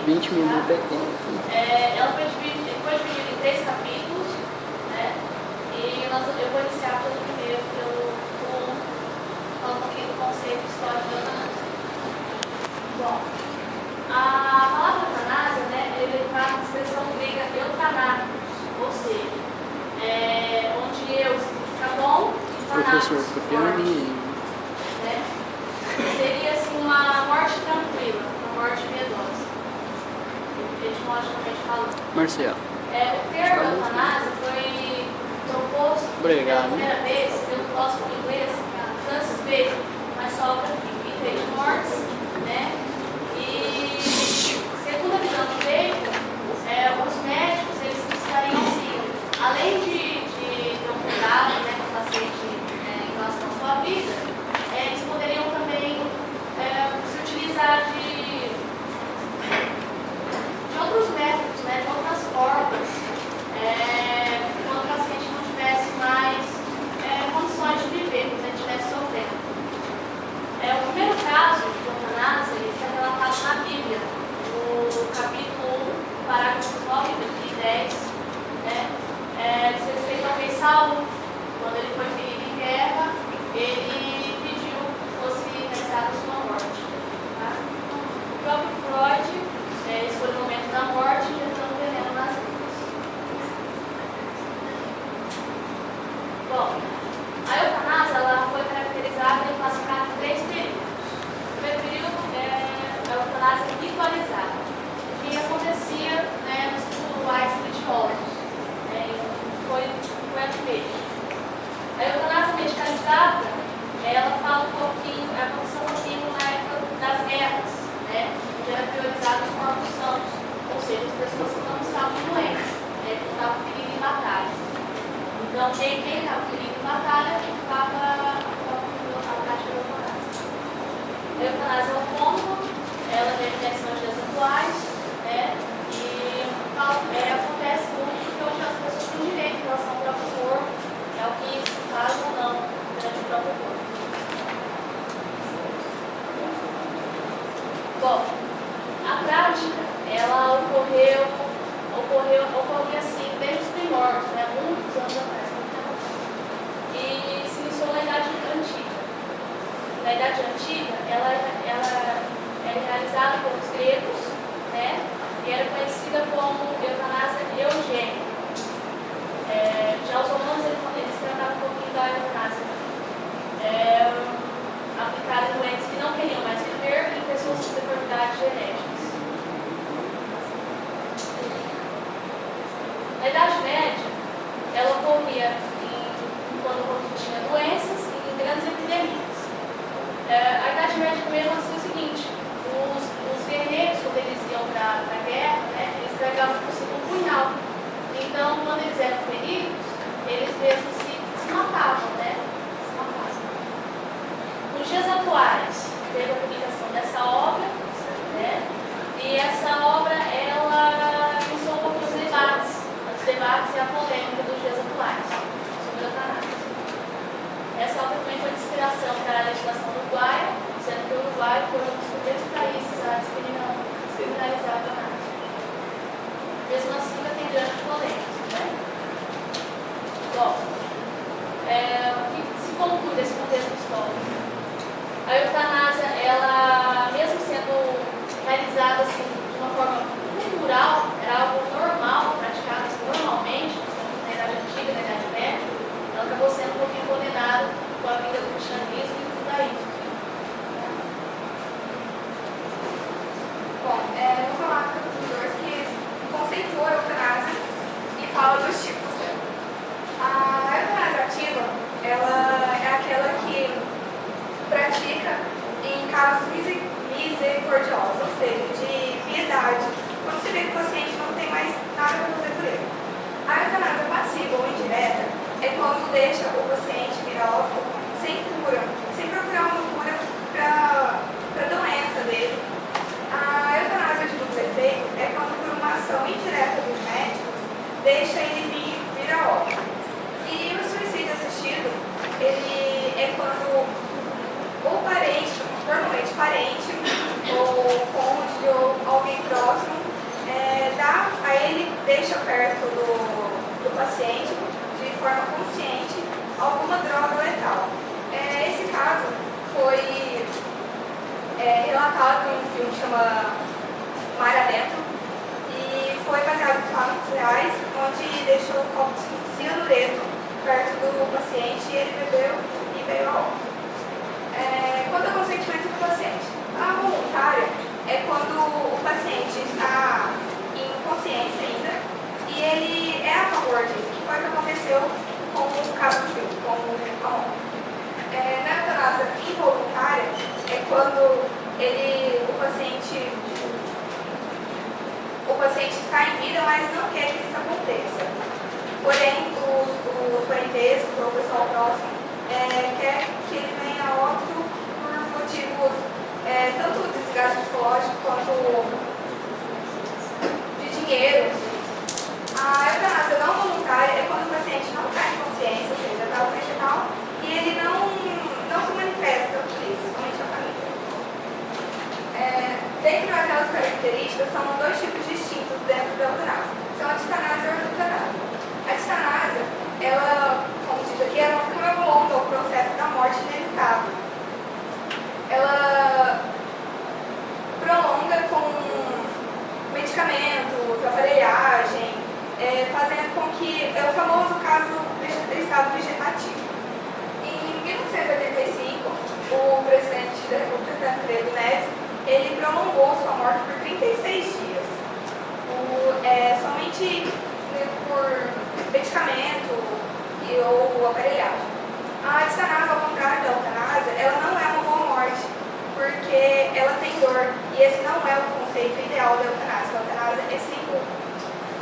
20 minutos é tempo. Ela foi dividida em 3 capítulos, né? E eu vou iniciar pelo primeiro, falando um pouquinho do conceito histórico da eutanásia. Bom, a palavra eutanásia, né, ele é uma expressão grega eutanatos, ou seja, onde eu significa bom e thanatos, morte, né? Seria assim uma morte tranquila, uma morte piedosa, etimologicamente falando. Marcelo. O termo eutanásia foi proposto pela primeira vez pelo filósofo inglês Francis Bacon, mas só obra de mortes, né? E segundo a visão do Bacon, os médicos eles precisariam sim, além de ter um cuidado, né, com o paciente em relação à sua vida, eles poderiam também se utilizar de outros métodos, né, de outras formas, quando o paciente não tivesse mais condições de viver, quando ele estivesse sofrendo. O primeiro caso de eutanásia foi relatado na Bíblia, no capítulo 1, parágrafos 9 e 10, né? Diz respeito ao rei Saul, quando ele foi ferido em guerra, ele pediu que fosse realizada a sua morte. Tá? O próprio Freud, esse foi o momento da morte, injetando veneno nas vidas. Bom, a eutanásia ela foi caracterizada e classificada em 3 períodos. O primeiro período é a eutanásia ritualizada, que acontecia, né, nos rituais religiosos, foi antigamente. A eutanásia medicalizada, ela fala aconteceu um pouquinho na época das guerras, né, onde era priorizado os corpos sãos, ou seja, as pessoas que não estavam doentes, que não estavam ferindo em batalha. Então, quem estava ferindo em batalha ficava a prática da eutanásia. A eutanásia autônoma, ela tem intenção de dias atuais, né, e acontece muito porque hoje as pessoas têm direito em relação ao próprio corpo, o que se faz ou não durante o próprio corpo. Bom, a prática, ela ocorria assim desde os primórdios, né, muitos anos atrás, e se iniciou na Idade Antiga. Na Idade Antiga, ela era realizada pelos gregos, né, e era conhecida como eutanásia eugênica. Já os romanos, eles tratavam um pouquinho da eutanásia aplicada em doentes que não queriam mais viver e em pessoas com deformidades genéticas. Na Idade Média, ela ocorria quando tinha doenças e em grandes epidemias. A Idade Média também acontecia o seguinte: os guerreiros, quando eles iam para a guerra, né, eles carregavam consigo um punhal. Então, quando eles eram feridos, eles mesmos se matavam, né? Se matavam. Nos dias atuais, teve a publicação dessa obra, né? E essa obra, ela iniciou um pouco os debates e a polêmica dos dias atuais sobre a eutanásia. Essa obra também foi de inspiração para a legislação uruguaia, sendo que o Uruguai foi um dos primeiros países a descriminalizar a eutanásia. Mesmo assim, ainda tem grande polêmica, né? Bom, o que se conclui desse contexto histórico? A eutanásia, ela, mesmo sendo realizada assim, de uma forma cultural, era algo normal, praticado normalmente, na Idade Antiga, na Idade Média, ela acabou sendo um pouquinho condenada com a vida do cristianismo e do judaísmo. Bom, eu vou falar para os professores que conceitua a eutanásia e fala dos tipos. Né? A eutanásia ativa, ela é aquela que pratica em casos misericordiosos, ou seja, de piedade, quando você vê que o paciente não tem mais nada para fazer por ele. A eutanásia passiva ou indireta é quando deixa o paciente virar óbito sem procurar uma cura para a doença dele. A eutanásia de duplo efeito é quando, por uma ação indireta dos médicos, deixa ele vir a óbito. E o suicídio assistido, ele é quando o parente, normalmente parente, ou cônjuge, ou alguém próximo, deixa perto do paciente, de forma consciente, alguma droga letal. Esse caso foi relatado em um filme chamado Mar Adentro e foi baseado em fatos reais, onde deixou um copo de cianureto perto do paciente e ele bebeu e veio a óbito. Quanto ao consentimento do paciente, a voluntária é quando o paciente está em consciência ainda e ele é a favor disso, que foi o que aconteceu com o caso do filme, com o Ramon. Na eutanásia involuntária é quando o paciente está em vida, mas não quer que isso aconteça. Porém, os parentescos ou o pessoal próximo quer que ele venha a óbito por motivos tanto de desgaste psicológico quanto de dinheiro. A eutanásia não voluntária é quando o paciente não está em consciência, ou seja, está no vegetal, e ele não se manifesta por isso, somente a família. Dentro daquelas características, são dois tipos distintos dentro da eutanásia. São a distanásia e a ortotanásia. A distanásia, ela, como diz aqui, ela não prolonga o processo da morte inevitável. Ela prolonga com medicamentos, aparelhagem, fazendo com que é o famoso caso do estado vegetativo. Em 1985, o presidente da República, Tancredo Neves, ele prolongou sua morte por 36 dias, somente por medicamento ou aparelhagem. A distanásia, ao contrário da eutanásia, ela não é uma boa morte, porque ela tem dor, e esse não é o conceito ideal da eutanásia. A eutanásia é sem dor.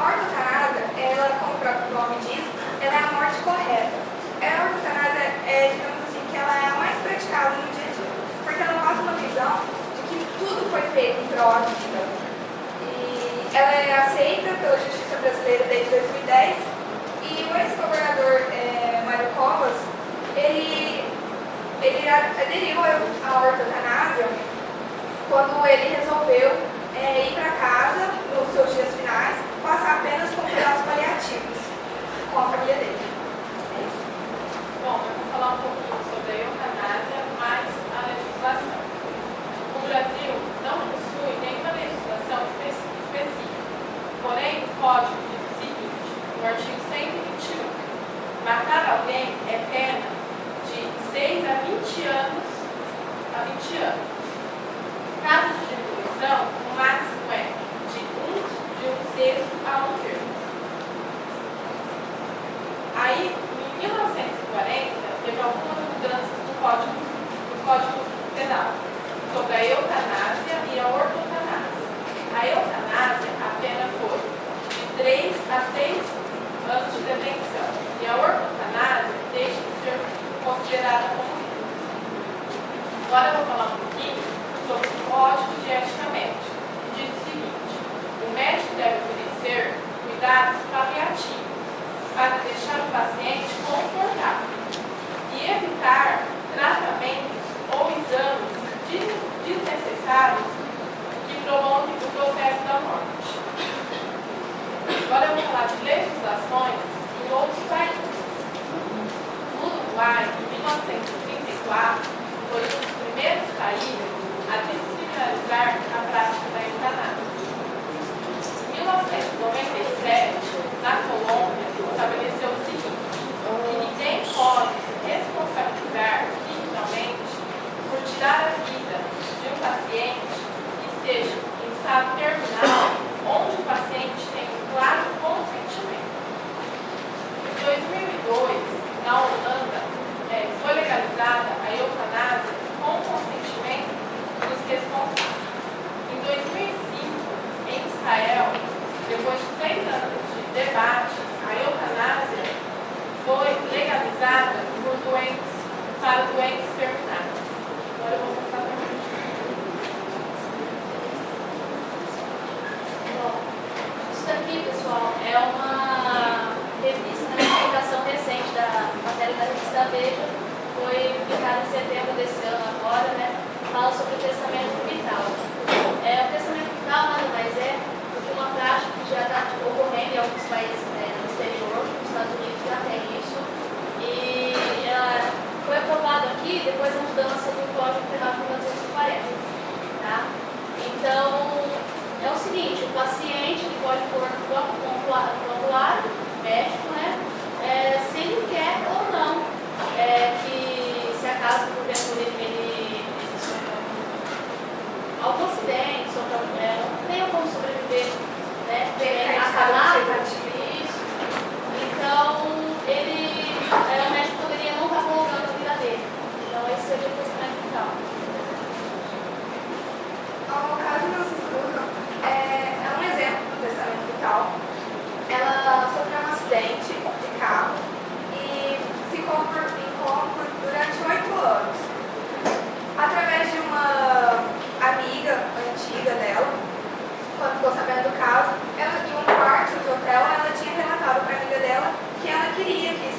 A ortotanásia, ela, como o próprio nome diz, ela é a morte correta. A ortotanásia digamos assim, que ela é a mais praticada no dia a dia, porque ela passa uma visão de que tudo foi feito em prol da vida. E ela é aceita pela Justiça Brasileira desde 2010, e o ex-governador Mário Covas, ele aderiu à ortotanásia quando ele resolveu ir para casa nos seus dias finais, passar apenas com cuidados paliativos com a família dele. É isso. Bom, eu vou falar um pouquinho sobre a eutanásia, mais a legislação. O Brasil não possui nenhuma legislação específica, porém o Código diz o seguinte, no artigo 121, matar alguém é pena de 6 a 20 anos. Caso de diminuição, o máximo é de um sexto a um terço. Aí, em 1940, teve algumas mudanças no Código Penal sobre a eutanásia e a ortotanásia. A eutanásia, a pena foi de 3 a 6 anos de detenção, e a ortotanásia deixa de ser considerada como crime. Agora eu vou falar um pouquinho sobre o Código de Ética Médica, que diz o seguinte: o médico deve oferecer cuidados paliativos para deixar o paciente confortável e evitar tratamentos ou exames desnecessários que prolonguem o processo da morte. Agora eu vou falar de legislações em outros países. O Uruguai, em 1934, foi um dos primeiros países a descriminalizar a prática da eutanásia. Em 1997, na Colômbia, estabeleceu o seguinte: que ninguém pode se responsabilizar criminalmente por tirar a vida de um paciente que esteja em estado terminal, onde o paciente tem um claro consentimento. Em 2002, na Holanda, foi legalizada a eutanásia com consentimento dos responsáveis. Em 2005, em Israel, depois de 6 anos de debate, a eutanásia foi legalizada para doentes terminais. Agora eu vou passar para frente. Bom, isso daqui, pessoal, é uma revista, né, uma publicação recente da matéria da revista Veja, foi publicada em setembro desse ano agora, né? Fala sobre o testamento vital. O testamento vital nada mais é do que uma prática que já está ocorrendo em depois a mudança do Código Penal de 1940. Tá? Então, é o seguinte, o paciente ele pode pôr no formulário médico, né, se ele quer ou não, que se acaso porventura ele sofra algum acidente, não tenha como sobreviver, né, acalado, isso. Então, o médico poderia não estar prolongando a vida dele. Então, esse seria o testamento vital. No caso da Susan, é um exemplo do testamento vital. Ela sofreu um acidente de carro e ficou em coma durante 8 anos. Através de uma amiga antiga dela, quando ficou sabendo do caso, ela em um quarto de hotel, ela tinha relatado para a amiga dela que ela queria que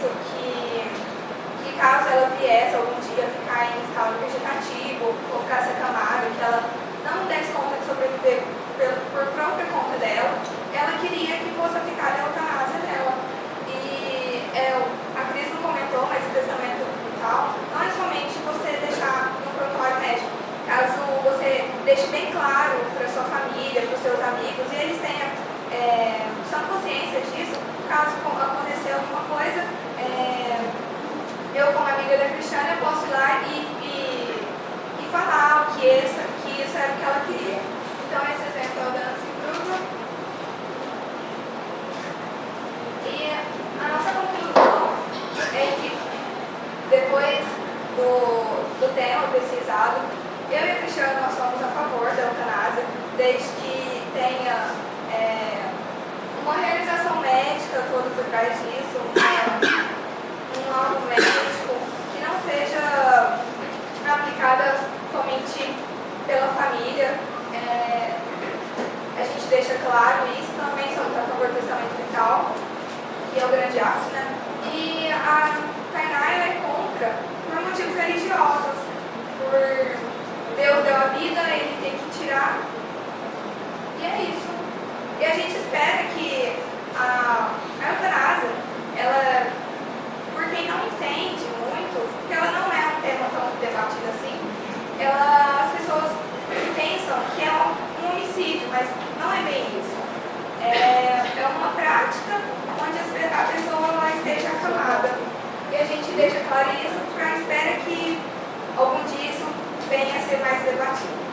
caso ela viesse algum dia ficar em estado vegetativo ou ficasse acamada, que ela não desse conta de sobreviver por própria conta dela, ela queria que fosse aplicada a eutanásia dela. E a Cris não comentou, mas o testamento vital não é somente você deixar no prontuário médico. Caso você deixe bem claro para sua família, para os seus amigos, e eles tenham só consciência disso, caso acontecer alguma coisa, eu como amiga da Cristiane, eu posso ir lá e falar que isso era o que ela queria. Então esse exemplo é o da Nancy Kruger. E a nossa conclusão é que depois do tema pesquisado, eu e a Cristiane nós somos a favor da eutanásia, desde que tenha uma realização médica toda por trás disso, um laudo médico que não seja aplicada somente pela família. A gente deixa claro isso, também somos a favor do testamento vital, que é o grande ápice, né? E a Tainá ela é contra por motivos religiosos, por Deus deu a vida, ele tem que tirar. E é isso. E a gente espera que a eutanásia, ela, por quem não entende muito, porque ela não é um tema tão debatido assim, as pessoas pensam que é um homicídio, mas não é bem isso. É uma prática onde a pessoa lá esteja acamada. E a gente deixa claro isso para espera que algum dia isso venha a ser mais debatido.